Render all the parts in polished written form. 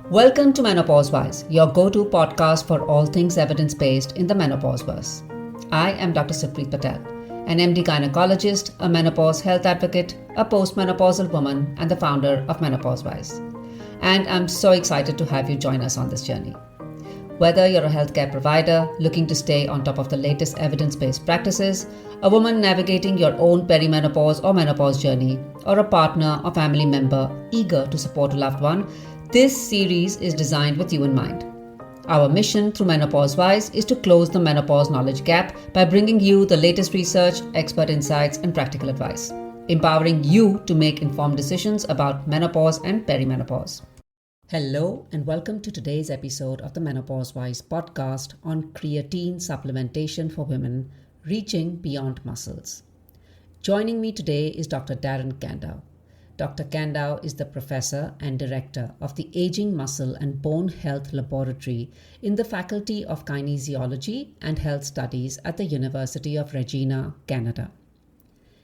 Welcome to MenopauseWize, your go-to podcast for all things evidence-based in the menopauseverse. I am Dr. Supreet Patel, an MD gynecologist, a menopause health advocate, a postmenopausal woman, and the founder of MenopauseWize. And I'm so excited to have you join us on this journey. Whether you're a healthcare provider looking to stay on top of the latest evidence-based practices, a woman navigating your own perimenopause or menopause journey, or a partner or family member eager to support a loved one, this series is designed with you in mind. Our mission through MenopauseWize is to close the menopause knowledge gap by bringing you the latest research, expert insights, and practical advice, empowering you to make informed decisions about menopause and perimenopause. Hello, and welcome to today's episode of the MenopauseWize podcast on creatine supplementation for women reaching beyond muscles. Joining me today is Dr. Darren Candow. Dr. Candow is the professor and director of the Aging Muscle and Bone Health Laboratory in the Faculty of Kinesiology and Health Studies at the University of Regina, Canada.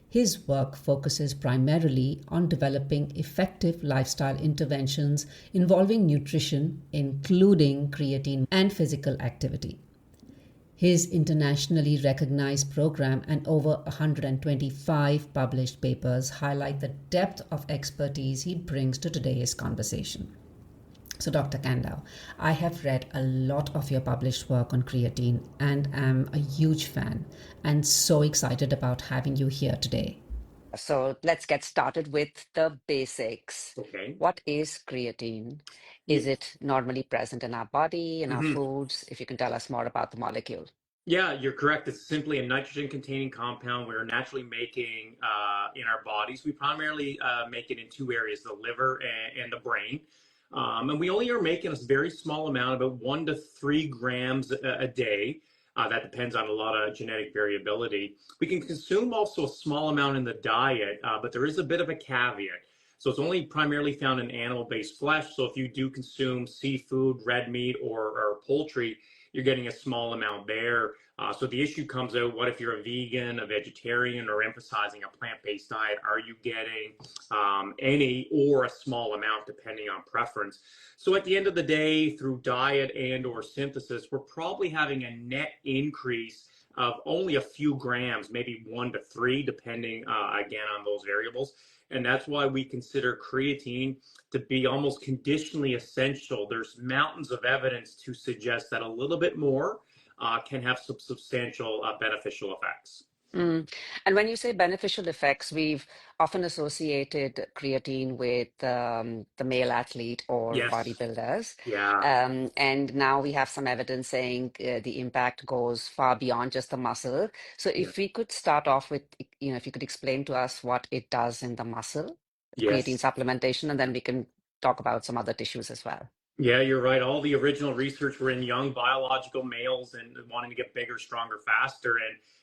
His work focuses primarily on developing effective lifestyle interventions involving nutrition, including creatine and physical activity. His internationally recognized program and over 125 published papers highlight the depth of expertise he brings to today's conversation. So, Dr. Candow, I have read a lot of your published work on creatine and am a huge fan and so excited about having you here today. So let's get started with the basics. Okay. What is creatine? Yeah. Is it normally present in our body, in our Mhm. foods? If you can tell us more about the molecule. Yeah, you're correct. It's simply a nitrogen-containing compound we're naturally making in our bodies. We primarily make it in two areas, the liver and the brain. And we only are making a very small amount, about 1 to 3 grams a day. That depends on a lot of genetic variability. We can consume also a small amount in the diet, but there is a bit of a caveat. So it's only primarily found in animal-based flesh. So if you do consume seafood, red meat, or poultry, you're getting a small amount there. So the issue comes out, what if you're a vegan, a vegetarian, or emphasizing a plant-based diet? Are you getting any or a small amount depending on preference? So at the end of the day, through diet and or synthesis, we're probably having a net increase of only a few grams, maybe 1 to 3, depending again on those variables. And that's why we consider creatine to be almost conditionally essential. There's mountains of evidence to suggest that a little bit more can have some substantial beneficial effects. And when you say beneficial effects, we've often associated creatine with the male athlete or Yes. bodybuilders. Yeah. And now we have some evidence saying the impact goes far beyond just the muscle. So if we could start off with, if you could explain to us what it does in the muscle, creatine Yes. supplementation, and then we can talk about some other tissues as well. Yeah, you're right. All the original research were in young biological males and wanting to get bigger, stronger, faster.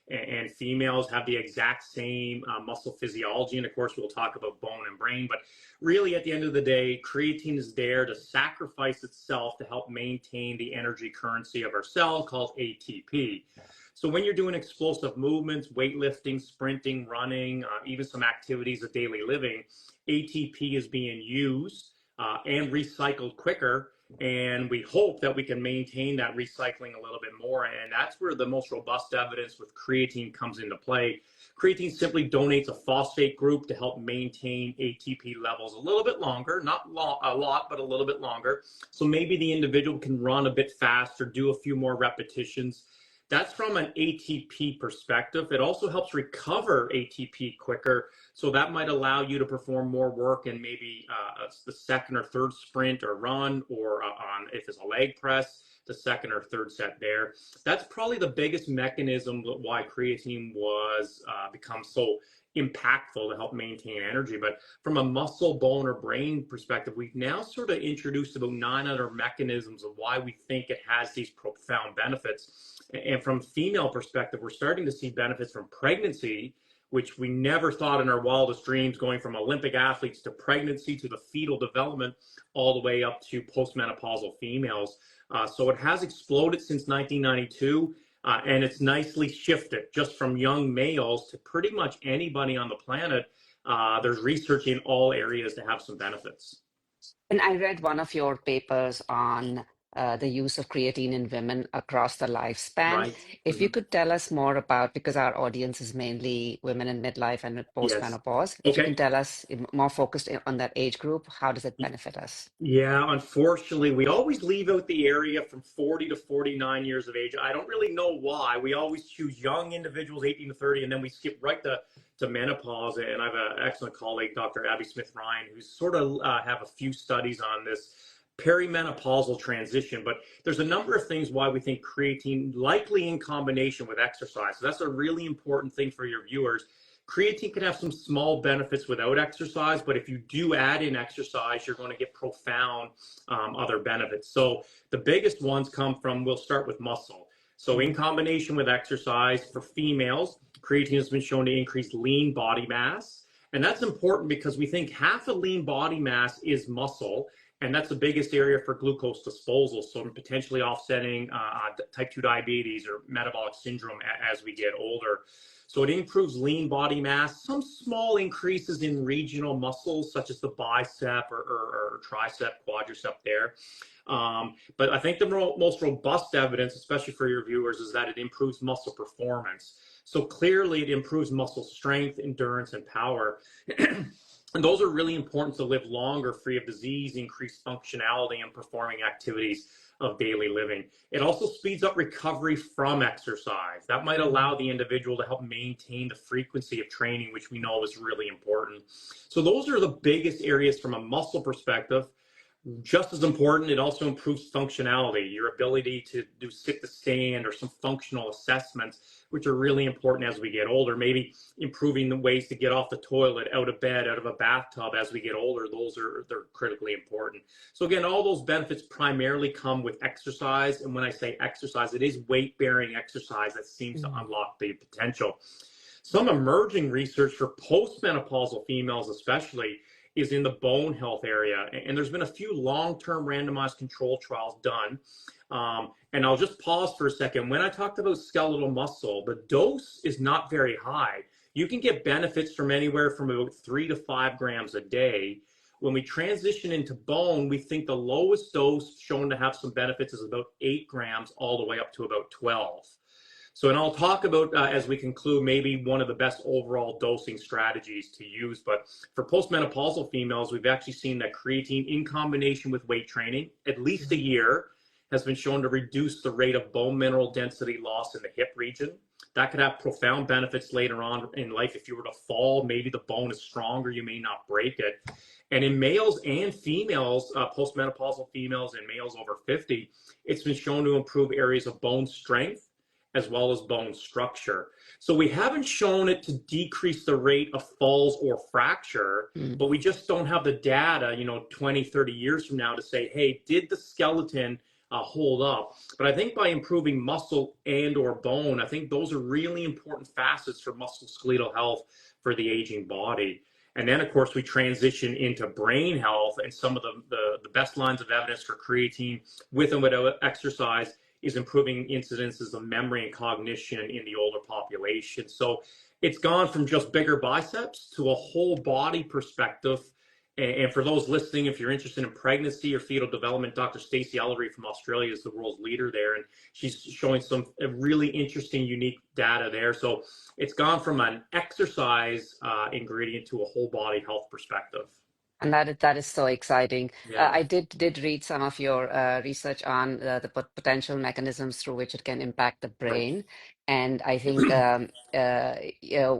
And females have the exact same muscle physiology. And of course, we'll talk about bone and brain. But really, at the end of the day, creatine is there to sacrifice itself to help maintain the energy currency of our cell called ATP. So when you're doing explosive movements, weightlifting, sprinting, running, even some activities of daily living, ATP is being used and recycled quicker. And we hope that we can maintain that recycling a little bit more. And that's where the most robust evidence with creatine comes into play. Creatine simply donates a phosphate group to help maintain ATP levels a little bit longer, not a lot, but a little bit longer. So maybe the individual can run a bit faster, do a few more repetitions. That's from an ATP perspective. It also helps recover ATP quicker. So that might allow you to perform more work in maybe the second or third sprint or run, or on, if it's a leg press, the second or third set there. That's probably the biggest mechanism why creatine was become so impactful to help maintain energy. But from a muscle, bone, or brain perspective, we've now sort of introduced about 9 other mechanisms of why we think it has these profound benefits. And from female perspective, we're starting to see benefits from pregnancy, which we never thought in our wildest dreams, going from Olympic athletes to pregnancy to the fetal development, all the way up to postmenopausal females. So it has exploded since 1992. And it's nicely shifted just from young males to pretty much anybody on the planet. There's research in all areas to have some benefits. And I read one of your papers on the use of creatine in women across the lifespan. Right. If you could tell us more about, because our audience is mainly women in midlife and Yes. postmenopause, if you can Okay. tell us more focused on that age group, how does it benefit us? Yeah, unfortunately, we always leave out the area from 40 to 49 years of age. I don't really know why. We always choose young individuals, 18 to 30, and then we skip right to menopause. And I have an excellent colleague, Dr. Abby Smith-Ryan, who's sort of have a few studies on this perimenopausal transition. But there's a number of things why we think creatine, likely in combination with exercise. So that's a really important thing for your viewers. Creatine can have some small benefits without exercise, but if you do add in exercise, you're going to get profound other benefits. So the biggest ones come from, we'll start with muscle. So in combination with exercise for females, creatine has been shown to increase lean body mass. And that's important because we think half of lean body mass is muscle, and that's the biggest area for glucose disposal. So potentially offsetting type 2 diabetes or metabolic syndrome as we get older. So it improves lean body mass, some small increases in regional muscles, such as the bicep or tricep, quadricep there. But I think the most robust evidence, especially for your viewers, is that it improves muscle performance. So clearly it improves muscle strength, endurance, and power. And those are really important to live longer, free of disease, increase functionality, and performing activities of daily living. It also speeds up recovery from exercise. That might allow the individual to help maintain the frequency of training, which we know is really important. So those are the biggest areas from a muscle perspective. Just as important, it also improves functionality, your ability to do sit to stand or some functional assessments, which are really important as we get older. Maybe improving the ways to get off the toilet, out of bed, out of a bathtub as we get older. They're critically important. So again, all those benefits primarily come with exercise. And when I say exercise, it is weight-bearing exercise that seems to unlock the potential. Some emerging research for postmenopausal females especially is in the bone health area. And there's been a few long-term randomized control trials done. And I'll just pause for a second. When I talked about skeletal muscle, the dose is not very high. You can get benefits from anywhere from about 3 to 5 grams a day. When we transition into bone, we think the lowest dose shown to have some benefits is about 8 grams all the way up to about 12. So, and I'll talk about, as we conclude, maybe one of the best overall dosing strategies to use. But for postmenopausal females, we've actually seen that creatine in combination with weight training, at least a year, has been shown to reduce the rate of bone mineral density loss in the hip region. That could have profound benefits later on in life. If you were to fall, maybe the bone is stronger, you may not break it. And in males and females, postmenopausal females and males over 50, it's been shown to improve areas of bone strength as well as bone structure. So we haven't shown it to decrease the rate of falls or fracture, but we just don't have the data, 20, 30 years from now to say, hey, did the skeleton hold up? But I think by improving muscle and or bone, I think those are really important facets for musculoskeletal health for the aging body. And then, of course, we transition into brain health, and some of the best lines of evidence for creatine with and without exercise is improving incidences of memory and cognition in the older population. So it's gone from just bigger biceps to a whole body perspective. And for those listening, if you're interested in pregnancy or fetal development, Dr. Stacey Ellery from Australia is the world's leader there, and she's showing some really interesting, unique data there. So it's gone from an exercise ingredient to a whole body health perspective. And that is so exciting. Yeah. I did read some of your research on the potential mechanisms through which it can impact the brain, and I think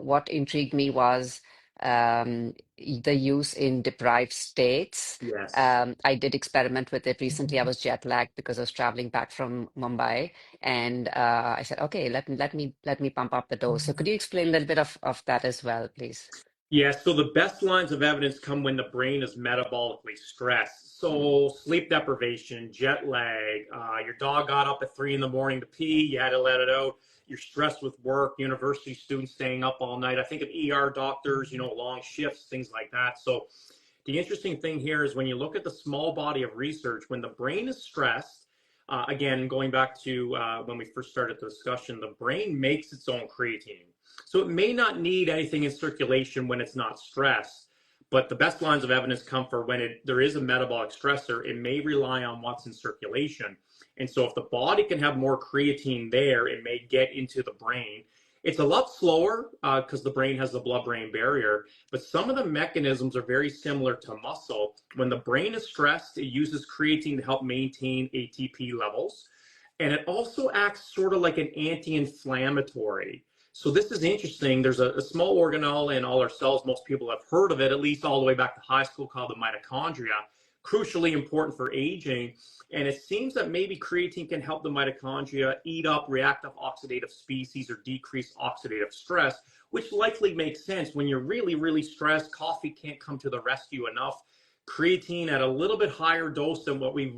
what intrigued me was the use in deprived states. Yes. I did experiment with it recently. I was jet lagged because I was traveling back from Mumbai, and I said, okay, let me pump up the dose. So could you explain a little bit of that as well, please? Yeah, so the best lines of evidence come when the brain is metabolically stressed. So sleep deprivation, jet lag, your dog got up at 3 in the morning to pee, you had to let it out. You're stressed with work, university students staying up all night. I think of ER doctors, long shifts, things like that. So the interesting thing here is when you look at the small body of research, when the brain is stressed, again, going back to when we first started the discussion, the brain makes its own creatine. So it may not need anything in circulation when it's not stressed, But the best lines of evidence come for when there is a metabolic stressor, it may rely on what's in circulation. And so if the body can have more creatine there, it may get into the brain. It's a lot slower because the brain has the blood-brain barrier, but some of the mechanisms are very similar to muscle. When the brain is stressed, it uses creatine to help maintain ATP levels. And it also acts sort of like an anti-inflammatory. So this is interesting. There's a small organelle in all our cells. Most people have heard of it, at least all the way back to high school, called the mitochondria, crucially important for aging. And it seems that maybe creatine can help the mitochondria eat up reactive oxidative species or decrease oxidative stress, which likely makes sense. When you're really, really stressed, coffee can't come to the rescue enough. Creatine at a little bit higher dose than what we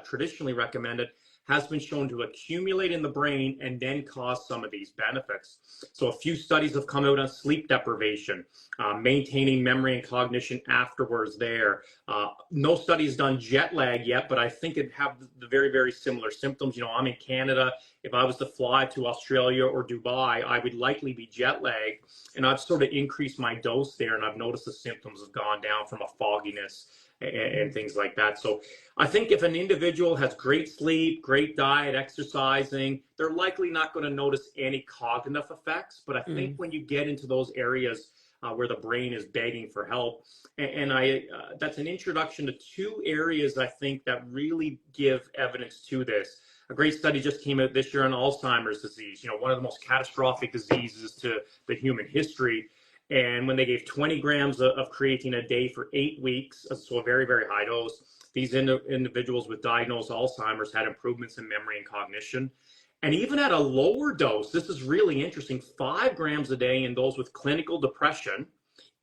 traditionally recommended has been shown to accumulate in the brain and then cause some of these benefits. So a few studies have come out on sleep deprivation, maintaining memory and cognition afterwards there. No studies done jet lag yet, but I think it have the very, very similar symptoms. You know, I'm in Canada. If I was to fly to Australia or Dubai, I would likely be jet lagged. And I've sort of increased my dose there, and I've noticed the symptoms have gone down from a fogginess and things like that. So I think if an individual has great sleep, great diet, exercising, they're likely not going to notice any cognitive effects. But I think when you get into those areas where the brain is begging for help, and that's an introduction to two areas I think that really give evidence to this. A great study just came out this year on Alzheimer's disease, you know, one of the most catastrophic diseases to the human history. And when they gave 20 grams of creatine a day for 8 weeks, so a very, very high dose, these individuals with diagnosed Alzheimer's had improvements in memory and cognition. And even at a lower dose, this is really interesting, 5 grams a day in those with clinical depression,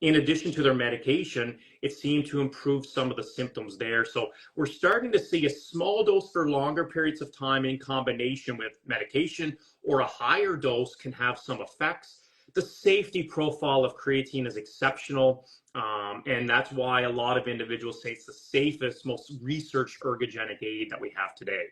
in addition to their medication, it seemed to improve some of the symptoms there. So we're starting to see a small dose for longer periods of time in combination with medication, or a higher dose can have some effects. The safety profile of creatine is exceptional, and that's why a lot of individuals say it's the safest, most researched ergogenic aid that we have today.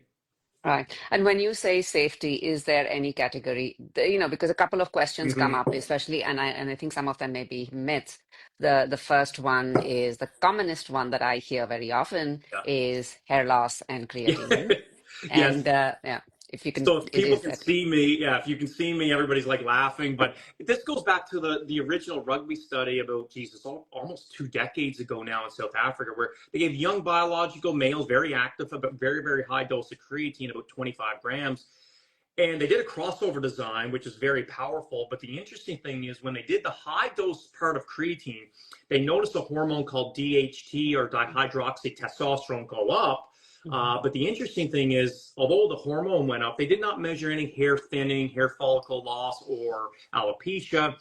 Right. And when you say safety, is there any category, you know, because a couple of questions come up, especially, and I think some of them may be myths. The first one is the commonest one that I hear very often is hair loss and creatine. Yes. And yeah, if you can, So if people can that. see me, if you can see me, everybody's like laughing. But this goes back to the original rugby study about, Jesus, almost 2 decades ago now in South Africa, where they gave young biological males, very active, about very, very high dose of creatine, about 25 grams. And they did a crossover design, which is very powerful. But the interesting thing is when they did the high dose part of creatine, they noticed a hormone called DHT, or dihydroxytestosterone, go up. But the interesting thing is, although the hormone went up, they did not measure any hair thinning, hair follicle loss, or alopecia.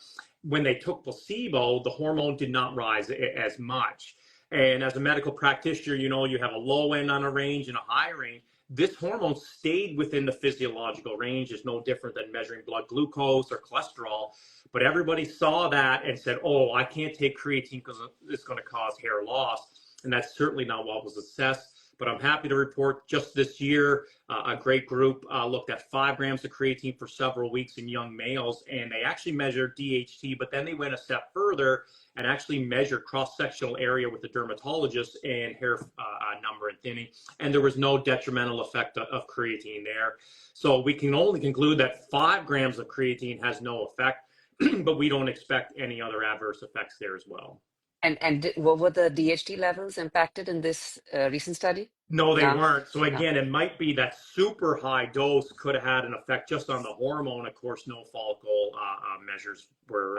When they took placebo, the hormone did not rise as much. And as a medical practitioner, you know, you have a low end on a range and a high range. This hormone stayed within the physiological range. It's no different than measuring blood glucose or cholesterol. But everybody saw that and said, oh, I can't take creatine because it's going to cause hair loss. And that's certainly not what was assessed. But I'm happy to report just this year, a great group looked at 5 grams of creatine for several weeks in young males, and they actually measured DHT, but then they went a step further and actually measured cross-sectional area with the dermatologist and hair number and thinning, and there was no detrimental effect of creatine there. So we can only conclude that 5 grams of creatine has no effect, but we don't expect any other adverse effects there as well. And what were the DHT levels impacted in this recent study? No, they weren't. So again, it might be that super high dose could have had an effect just on the hormone. Of course, no follicle measures were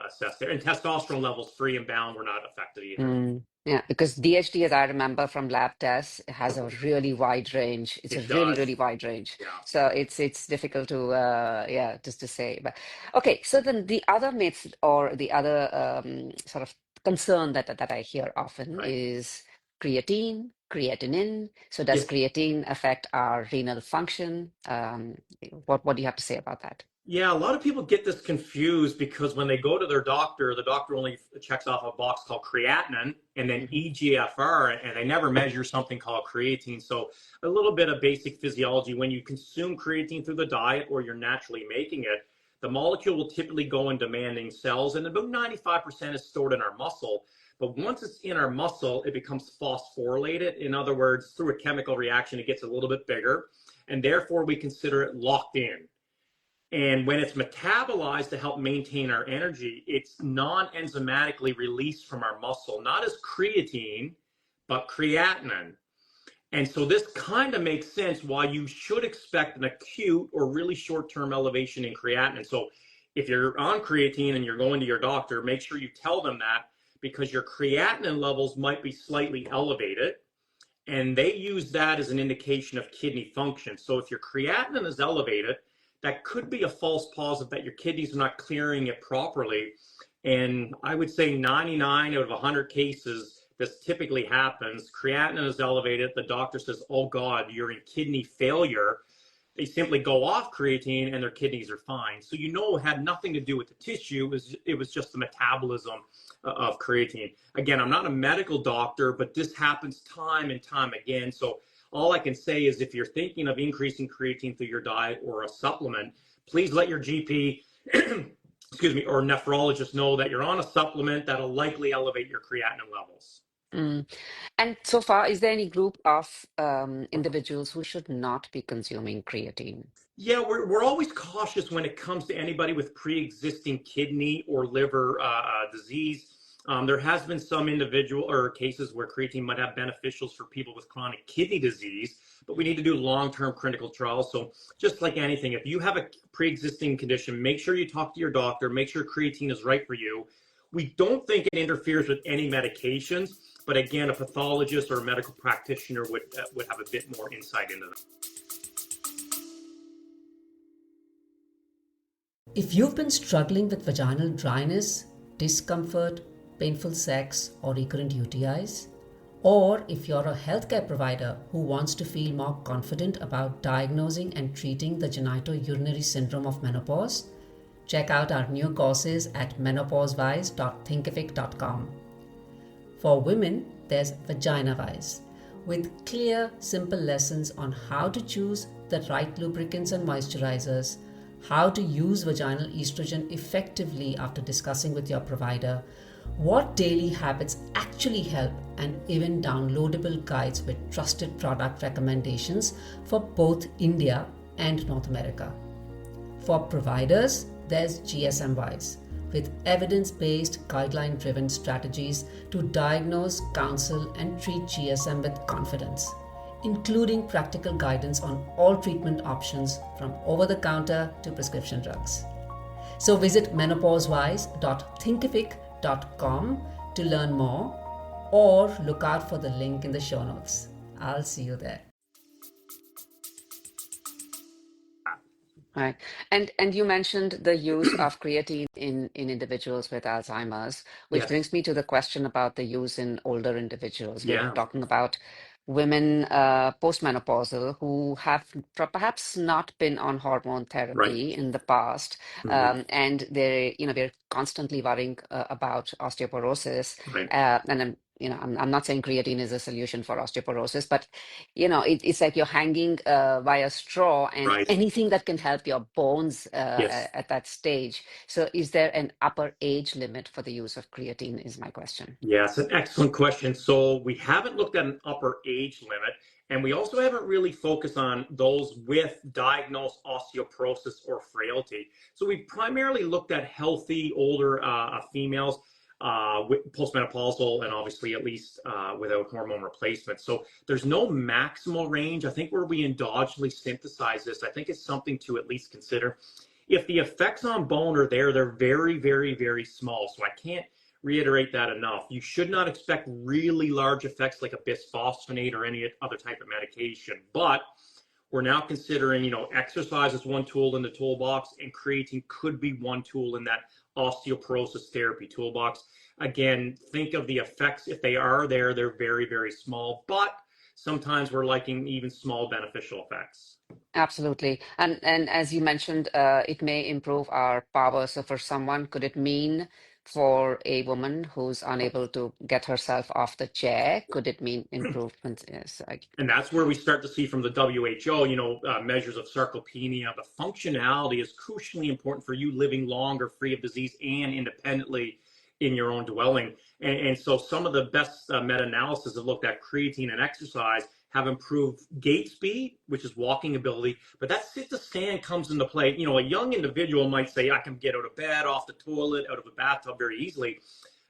assessed there. And testosterone levels, free and bound, were not affected either. Yeah, because DHT, as I remember from lab tests, has a really wide range. It's a really wide range. Yeah. So it's difficult to, just to say. But okay, so then the other myth, or the other sort of concern that I hear often is creatinine. So does creatine affect our renal function? What do you have to say about that? Yeah, a lot of people get this confused because when they go to their doctor, the doctor only checks off a box called creatinine and then EGFR, and they never measure something called creatine. So a little bit of basic physiology: when you consume creatine through the diet or you're naturally making it, the molecule will typically go in demanding cells, and about 95% is stored in our muscle. But once it's in our muscle, it becomes phosphorylated. In other words, through a chemical reaction, it gets a little bit bigger, and therefore we consider it locked in. And when it's metabolized to help maintain our energy, it's non-enzymatically released from our muscle, not as creatine, but creatinine. And so this kind of makes sense why you should expect an acute or really short-term elevation in creatinine. So if you're on creatine and you're going to your doctor, make sure you tell them that, because your creatinine levels might be slightly elevated. And they use that as an indication of kidney function. So if your creatinine is elevated, that could be a false positive that your kidneys are not clearing it properly. And I would say 99 out of 100 cases, this typically happens. Creatinine is elevated. The doctor says, oh God, you're in kidney failure. They simply go off creatine and their kidneys are fine. So you know it had nothing to do with the tissue. It was just the metabolism of creatine. Again, I'm not a medical doctor, but this happens time and time again. So all I can say is if you're thinking of increasing creatine through your diet or a supplement, please let your GP excuse me, or nephrologist know that you're on a supplement that'll likely elevate your creatinine levels. Mm. And so far, is there any group of individuals who should not be consuming creatine? Yeah, we're always cautious when it comes to anybody with pre-existing kidney or liver disease. There has been some individual or cases where creatine might have beneficials for people with chronic kidney disease, but we need to do long-term clinical trials. So just like anything, if you have a pre-existing condition, make sure you talk to your doctor, make sure creatine is right for you. We don't think it interferes with any medications, but again, a pathologist or a medical practitioner would have a bit more insight into that. If you've been struggling with vaginal dryness, discomfort, painful sex, or recurrent UTIs, or if you're a healthcare provider who wants to feel more confident about diagnosing and treating the genitourinary syndrome of menopause, check out our new courses at MenopauseWize.thinkific.com. For women, there's VaginaWize, with clear, simple lessons on how to choose the right lubricants and moisturizers, how to use vaginal estrogen effectively after discussing with your provider, what daily habits actually help, and even downloadable guides with trusted product recommendations for both India and North America. For providers, there's GSM-Wise, with evidence-based, guideline-driven strategies to diagnose, counsel, and treat GSM with confidence, including practical guidance on all treatment options from over-the-counter to prescription drugs. So visit MenopauseWize.thinkific.com to learn more, or look out for the link in the show notes. I'll see you there. Right. And you mentioned the use of creatine in individuals with Alzheimer's, which Yes. brings me to the question about the use in older individuals. We're Yeah. talking about women postmenopausal who have perhaps not been on hormone therapy in the past, and they're constantly worrying about osteoporosis. Right. And I'm not saying creatine is a solution for osteoporosis, but it's like you're hanging by a straw, and Right. anything that can help your bones Yes. at that stage. So is there an upper age limit for the use of creatine is my question. Yeah, it's an excellent question. So we haven't looked at an upper age limit, and we also haven't really focused on those with diagnosed osteoporosis or frailty. So we've primarily looked at healthy older females with postmenopausal, and obviously at least without hormone replacement. So there's no maximal range. I think where we endogenously synthesize this, I think it's something to at least consider. If the effects on bone are there, they're very, very, very small. So I can't reiterate that enough. You should not expect really large effects like a bisphosphonate or any other type of medication. But we're now considering, exercise is one tool in the toolbox, and creatine could be one tool in that osteoporosis therapy toolbox. Again, think of the effects. If they are there, they're very, very small, but sometimes we're liking even small beneficial effects. Absolutely. And as you mentioned, it may improve our power. So for someone, could it mean for a woman who's unable to get herself off the chair, could it mean improvement? Yes. And that's where we start to see from the WHO, measures of sarcopenia. The functionality is crucially important for you living longer, free of disease, and independently. in your own dwelling. And so some of the best meta-analysis have looked at creatine and exercise have improved gait speed, which is walking ability. But that sit to stand comes into play. You know, a young individual might say, I can get out of bed, off the toilet, out of the bathtub very easily.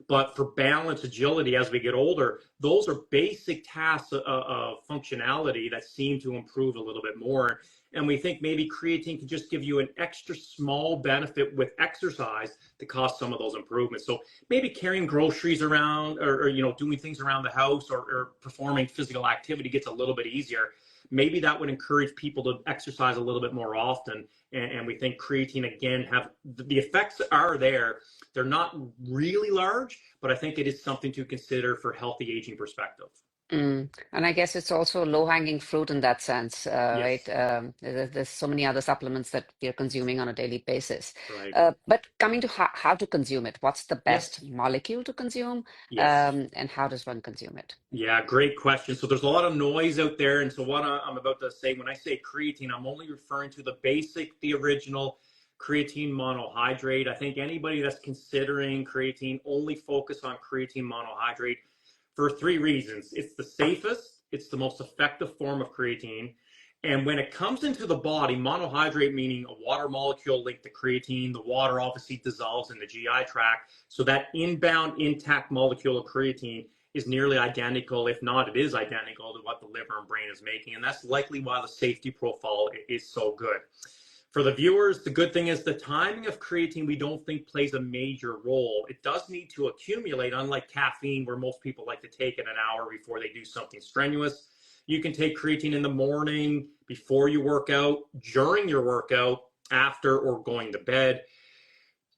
But for balance, agility, as we get older, those are basic tasks of functionality that seem to improve a little bit more. And we think maybe creatine can just give you an extra small benefit with exercise to cause some of those improvements. So maybe carrying groceries around or you know, doing things around the house or performing physical activity gets a little bit easier. Maybe that would encourage people to exercise a little bit more often. And we think creatine, again, have the effects are there. They're not really large, but I think it is something to consider for healthy aging perspective. And I guess it's also low-hanging fruit in that sense, right? Yes. There's so many other supplements that we are consuming on a daily basis. Right. But coming to how to consume it, what's the best Yes. molecule to consume, Yes. and how does one consume it? Yeah, great question. So there's a lot of noise out there. And so what I'm about to say, when I say creatine, I'm only referring to the basic, the original creatine monohydrate. I think anybody that's considering creatine, only focus on creatine monohydrate for three reasons. It's the safest, it's the most effective form of creatine. And when it comes into the body, monohydrate meaning a water molecule linked to creatine, the water obviously dissolves in the GI tract. So that inbound intact molecule of creatine is nearly identical, if not, it is identical to what the liver and brain is making. And that's likely why the safety profile is so good. For the viewers, the good thing is the timing of creatine we don't think plays a major role. It does need to accumulate, unlike caffeine, where most people like to take it an hour before they do something strenuous. You can take creatine in the morning, before you work out, during your workout, after, or going to bed.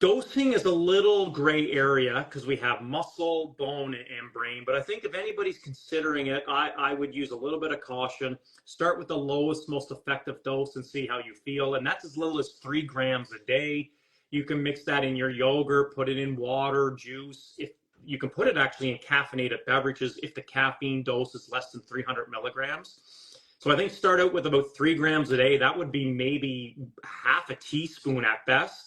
Dosing is a little gray area because we have muscle, bone, and brain. But I think if anybody's considering it, I would use a little bit of caution. Start with the lowest, most effective dose and see how you feel. And that's as little as 3 grams a day. You can mix that in your yogurt, put it in water, juice. If you can put it actually in caffeinated beverages if the caffeine dose is less than 300 milligrams. So I think start out with about 3 grams a day. That would be maybe half a teaspoon at best.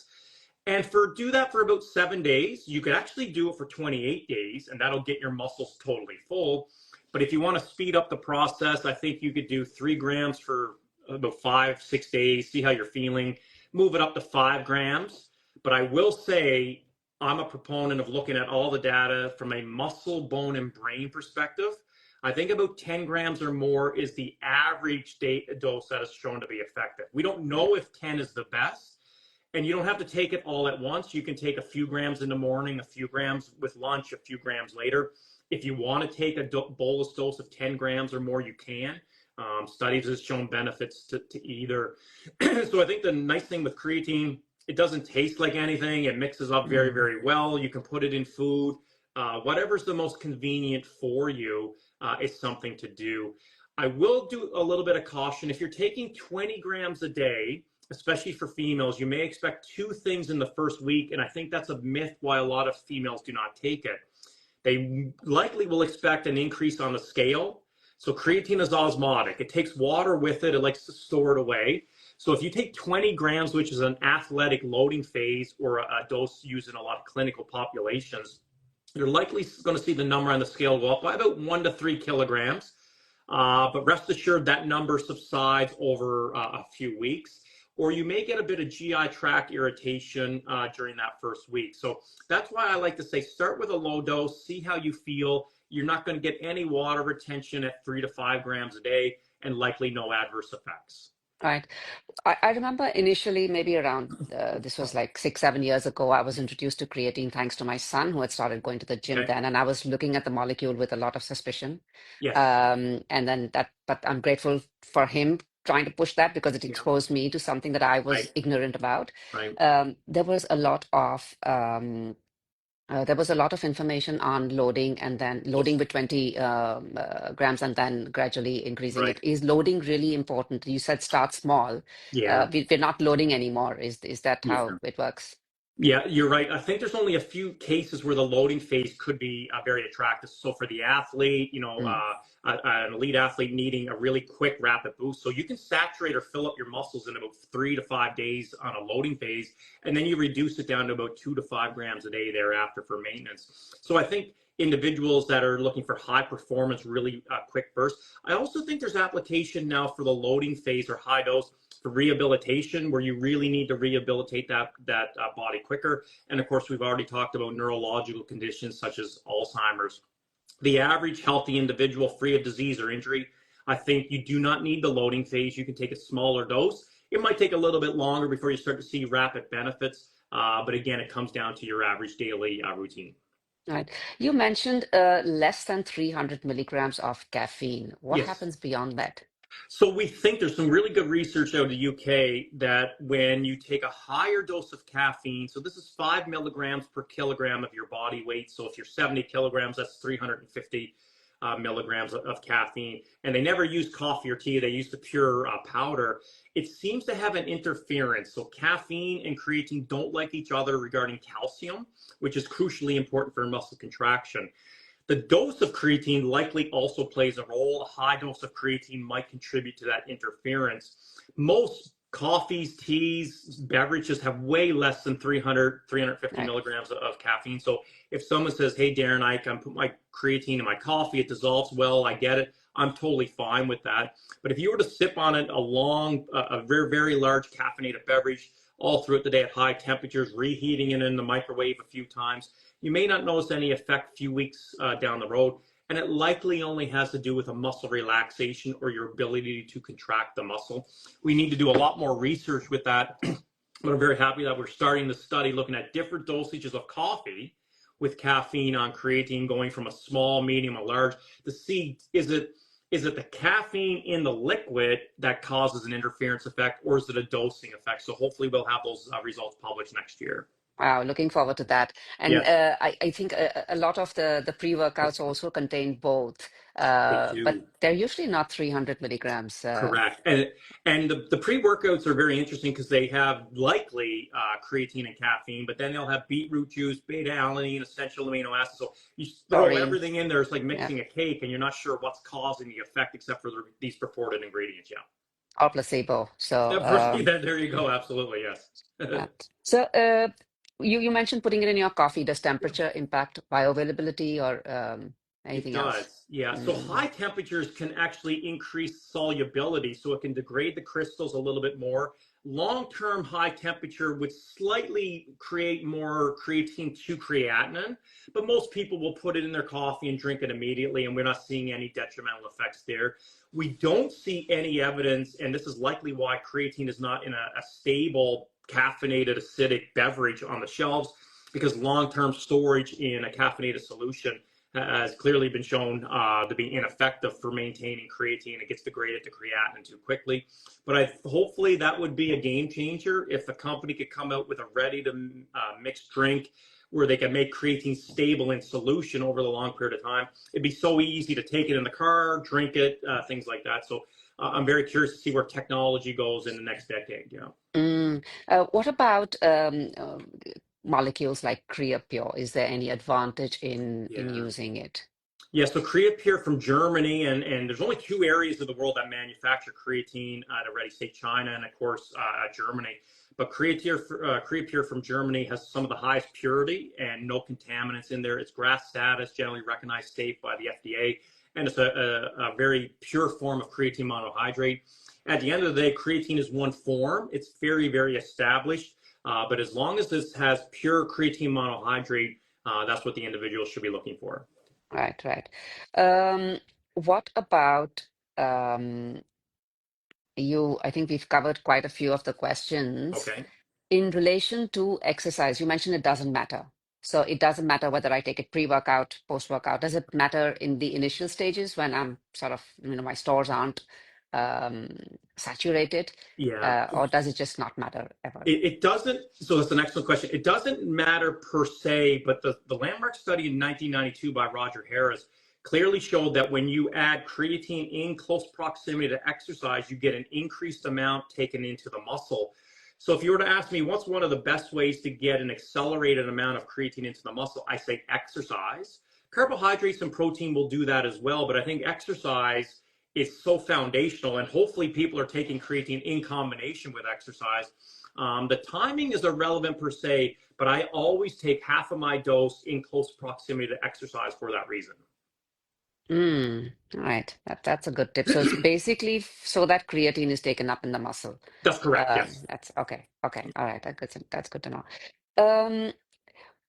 And do that for about 7 days. You could actually do it for 28 days, and that'll get your muscles totally full. But if you want to speed up the process, I think you could do 3 grams for about 5-6 days, see how you're feeling, move it up to 5 grams. But I will say I'm a proponent of looking at all the data from a muscle, bone, and brain perspective. I think about 10 grams or more is the average dose that is shown to be effective. We don't know if 10 is the best. And you don't have to take it all at once. You can take a few grams in the morning, a few grams with lunch, a few grams later. If you want to take a bolus dose of 10 grams or more, you can. Studies have shown benefits to either. So I think the nice thing with creatine, it doesn't taste like anything. It mixes up very, very well. You can put it in food. Whatever's the most convenient for you is something to do. I will do a little bit of caution. If you're taking 20 grams a day, especially for females, you may expect 2 things in the first week. And I think that's a myth why a lot of females do not take it. They likely will expect an increase on the scale. So creatine is osmotic. It takes water with it. It likes to store it away. So if you take 20 grams, which is an athletic loading phase or a dose used in a lot of clinical populations, you're likely going to see the number on the scale go up by about 1 to 3 kilograms. But rest assured that number subsides over a few weeks. Or you may get a bit of GI tract irritation during that first week. So that's why I like to say start with a low dose, see how you feel. You're not going to get any water retention at 3 to 5 grams a day and likely no adverse effects. Right. I remember initially, maybe around, this was like 6-7 years ago, I was introduced to creatine thanks to my son who had started going to the gym then. And I was looking at the molecule with a lot of suspicion. Yes. And then but I'm grateful for him trying to push that because it exposed me to something that I was ignorant about. Right. There was a lot of information on loading and then loading with 20 grams and then gradually increasing it. Is loading really important? You said start small. Yeah. We're not loading anymore. Is that how it works? Yeah, you're right. I think there's only a few cases where the loading phase could be very attractive. So for the athlete, Mm. an elite athlete needing a really quick, rapid boost. So you can saturate or fill up your muscles in about 3 to 5 days on a loading phase, and then you reduce it down to about 2 to 5 grams a day thereafter for maintenance. So I think individuals that are looking for high performance, really quick burst. I also think there's application now for the loading phase or high dose for rehabilitation, where you really need to rehabilitate that body quicker. And of course, we've already talked about neurological conditions such as Alzheimer's. The average healthy individual free of disease or injury, I think you do not need the loading phase. You can take a smaller dose. It might take a little bit longer before you start to see rapid benefits. But again, it comes down to your average daily routine. Right. You mentioned less than 300 milligrams of caffeine. What Yes. happens beyond that? So we think there's some really good research out of the UK that when you take a higher dose of caffeine, so this is 5 milligrams per kilogram of your body weight. So if you're 70 kilograms, that's 350 milligrams of caffeine. And they never use coffee or tea. They use the pure powder. It seems to have an interference. So caffeine and creatine don't like each other regarding calcium, which is crucially important for muscle contraction. The dose of creatine likely also plays a role. A high dose of creatine might contribute to that interference. Most coffees, teas, beverages have way less than 350 Right. milligrams of caffeine. So if someone says, hey, Darren, I can put my creatine in my coffee, it dissolves well, I get it, I'm totally fine with that. But if you were to sip on it a very, very large caffeinated beverage all throughout the day at high temperatures, reheating it in the microwave a few times, you may not notice any effect a few weeks down the road, and it likely only has to do with a muscle relaxation or your ability to contract the muscle. We need to do a lot more research with that, but I'm very happy that we're starting the study looking at different dosages of coffee with caffeine on creatine, going from a small, medium, and large, to see is it the caffeine in the liquid that causes an interference effect, or is it a dosing effect? So hopefully we'll have those results published next year. Wow, looking forward to that. And Yes, I think a lot of the pre-workouts also contain both, they but do. they're usually not 300 milligrams. Correct. And the pre-workouts are very interesting because they have likely creatine and caffeine, but then they'll have beetroot juice, beta alanine, essential amino acids. So you throw Taurine. everything in there. It's like Yeah. mixing a cake, and you're not sure what's causing the effect except for these purported ingredients. Yeah. Or placebo. So, There you go. Absolutely. Yes. yeah. So, you mentioned putting it in your coffee. Does temperature impact bioavailability or It anything else? does, yeah. So Mm. high temperatures can actually increase solubility, so it can degrade the crystals a little bit more. Long-term high temperature would slightly create more creatine to creatinine, but most people will put it in their coffee and drink it immediately, and we're not seeing any detrimental effects there. We don't see any evidence, and this is likely why creatine is not in a stable caffeinated acidic beverage on the shelves, because long-term storage in a caffeinated solution has clearly been shown to be ineffective for maintaining creatine. It gets degraded to creatinine too quickly. But hopefully that would be a game changer if the company could come out with a ready to mix drink where they can make creatine stable in solution over the long period of time. It'd be so easy to take it in the car, drink it, things like that. So I'm very curious to see where technology goes in the next decade. Yeah. Mm. What about molecules like Creapure? Is there any advantage in Yeah. using it? Yeah, so Creapure from Germany, and there's only two areas of the world that manufacture creatine at a ready state, China and of course Germany. But Creapure from Germany has some of the highest purity and no contaminants in there. It's GRAS status, generally recognized safe by the FDA, and it's a very pure form of creatine monohydrate. At the end of the day, creatine is one form. It's very, very established. But as long as this has pure creatine monohydrate, that's what the individual should be looking for. Right, right. What about I think we've covered quite a few of the questions. Okay. In relation to exercise, you mentioned it doesn't matter. So it doesn't matter whether I take it pre-workout, post-workout. Does it matter in the initial stages when I'm sort of, my stores aren't um, saturated, Yeah. or does it just not matter ever? It doesn't, so that's an excellent question. It doesn't matter per se, but the landmark study in 1992 by Roger Harris clearly showed that when you add creatine in close proximity to exercise, you get an increased amount taken into the muscle. So if you were to ask me what's one of the best ways to get an accelerated amount of creatine into the muscle, I say exercise. Carbohydrates and protein will do that as well, but I think exercise is so foundational, and hopefully people are taking creatine in combination with exercise. The timing is irrelevant per se, but I always take half of my dose in close proximity to exercise for that reason. All right. That's a good tip. So it's basically so that creatine is taken up in the muscle. That's correct, yes. That's okay. Okay. All right. That's good to know. Um,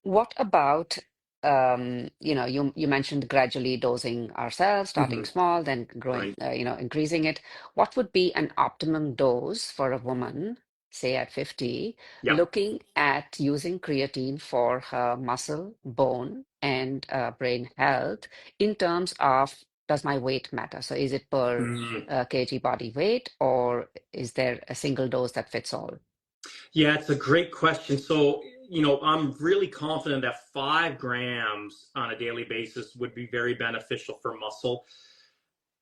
What about, you mentioned gradually dosing ourselves, starting Mhm. small, then growing, Right. increasing it. What would be an optimum dose for a woman, say at 50, Yeah. looking at using creatine for her muscle, bone, and brain health in terms of, does my weight matter? So is it per Mm. kg body weight, or is there a single dose that fits all? Yeah, it's a great question. So, I'm really confident that 5 grams on a daily basis would be very beneficial for muscle.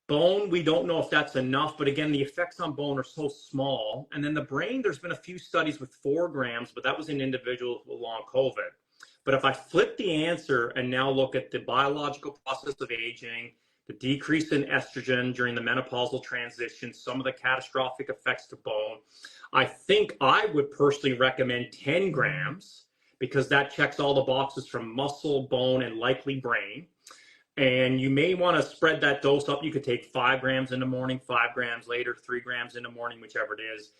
Bone, we don't know if that's enough, but again, the effects on bone are so small. And then the brain, there's been a few studies with 4 grams, but that was in individuals with long COVID. But if I flip the answer and now look at the biological process of aging, the decrease in estrogen during the menopausal transition, some of the catastrophic effects to bone, I think I would personally recommend 10 grams because that checks all the boxes from muscle, bone, and likely brain. And you may want to spread that dose up. You could take 5 grams in the morning, 5 grams later, 3 grams in the morning, whichever it is.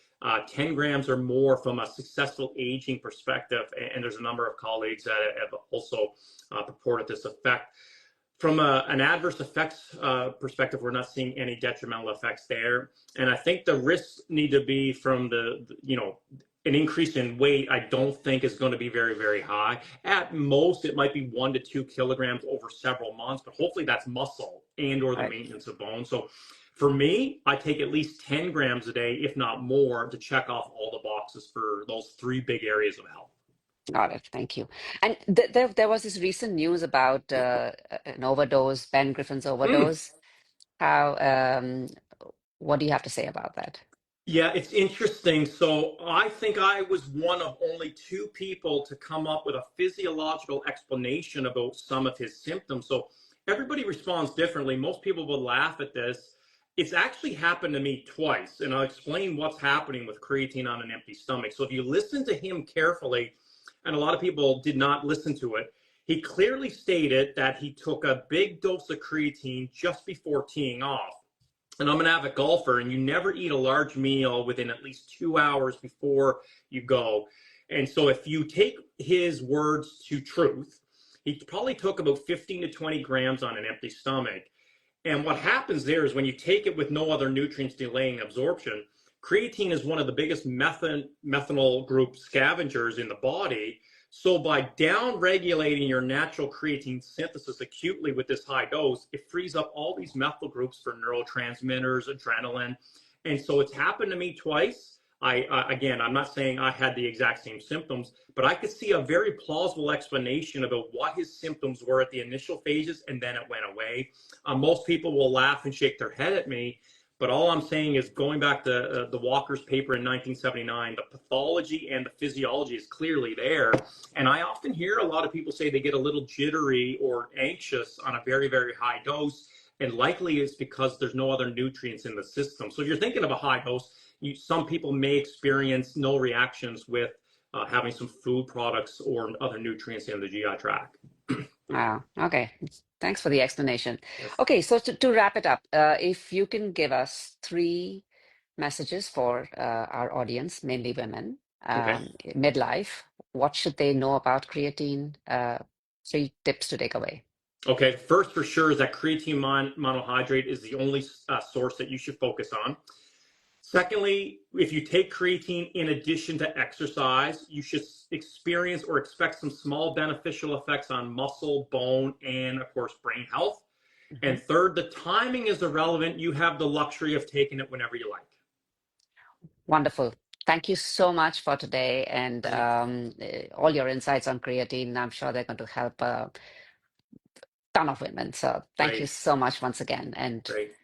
10 grams or more from a successful aging perspective. And there's a number of colleagues that have also purported this effect. From an adverse effects perspective, we're not seeing any detrimental effects there. And I think the risks need to be from an increase in weight, I don't think is going to be very, very high. At most, it might be 1 to 2 kilograms over several months, but hopefully that's muscle and or the Right. maintenance of bone. So for me, I take at least 10 grams a day, if not more, to check off all the boxes for those 3 big areas of health. Got it. Thank you. And there was this recent news about an overdose, Ben Griffin's Mm. overdose. How, what do you have to say about that? Yeah, it's interesting. So I think I was one of only 2 people to come up with a physiological explanation about some of his symptoms. So everybody responds differently. Most people would laugh at this. It's actually happened to me twice, and I'll explain what's happening with creatine on an empty stomach. So if you listen to him carefully, and a lot of people did not listen to it, he clearly stated that he took a big dose of creatine just before teeing off. And I'm an avid golfer, and you never eat a large meal within at least 2 hours before you go. And so if you take his words to truth, he probably took about 15 to 20 grams on an empty stomach. And what happens there is when you take it with no other nutrients delaying absorption, creatine is one of the biggest methanol group scavengers in the body. So by down regulating your natural creatine synthesis acutely with this high dose, it frees up all these methyl groups for neurotransmitters, adrenaline. And so it's happened to me twice. Again, I'm not saying I had the exact same symptoms, but I could see a very plausible explanation about what his symptoms were at the initial phases, and then it went away. Most people will laugh and shake their head at me, but all I'm saying is going back to the Walker's paper in 1979, the pathology and the physiology is clearly there. And I often hear a lot of people say they get a little jittery or anxious on a very, very high dose. And likely it's because there's no other nutrients in the system. So if you're thinking of a high dose, some people may experience no reactions with having some food products or other nutrients in the GI tract. Wow. Okay. Thanks for the explanation. Yes. Okay. So to wrap it up, if you can give us 3 messages for our audience, mainly women, Okay. midlife, what should they know about creatine? 3 tips to take away. Okay. First, for sure, is that creatine monohydrate is the only source that you should focus on. Secondly, if you take creatine in addition to exercise, you should experience or expect some small beneficial effects on muscle, bone, and of course, brain health. Mhm. And third, the timing is irrelevant. You have the luxury of taking it whenever you like. Wonderful. Thank you so much for today and Great. all your insights on creatine. I'm sure they're going to help a ton of women. So thank you Great. so much once again. And Great.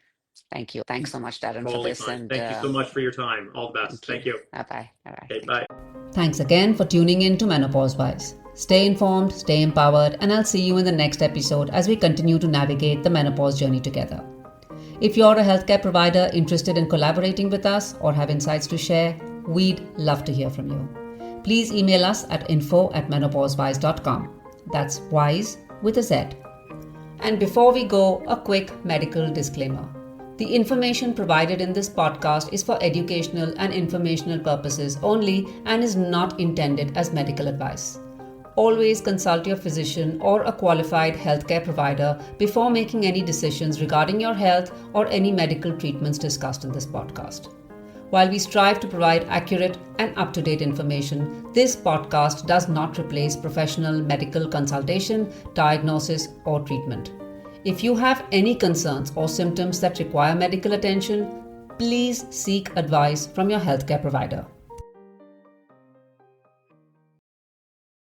Thank you. Thanks so much, Darren, for Totally this. fine. And Thank you so much for your time. All the best. Thank you. Bye-bye. Bye-bye. Okay, bye. Thanks again for tuning in to MenopauseWize. Stay informed, stay empowered, and I'll see you in the next episode as we continue to navigate the menopause journey together. If you're a healthcare provider interested in collaborating with us or have insights to share, we'd love to hear from you. Please email us at info@menopausewize.com. That's wise with a Z. And before we go, a quick medical disclaimer. The information provided in this podcast is for educational and informational purposes only and is not intended as medical advice. Always consult your physician or a qualified healthcare provider before making any decisions regarding your health or any medical treatments discussed in this podcast. While we strive to provide accurate and up-to-date information, this podcast does not replace professional medical consultation, diagnosis, or treatment. If you have any concerns or symptoms that require medical attention, please seek advice from your healthcare provider.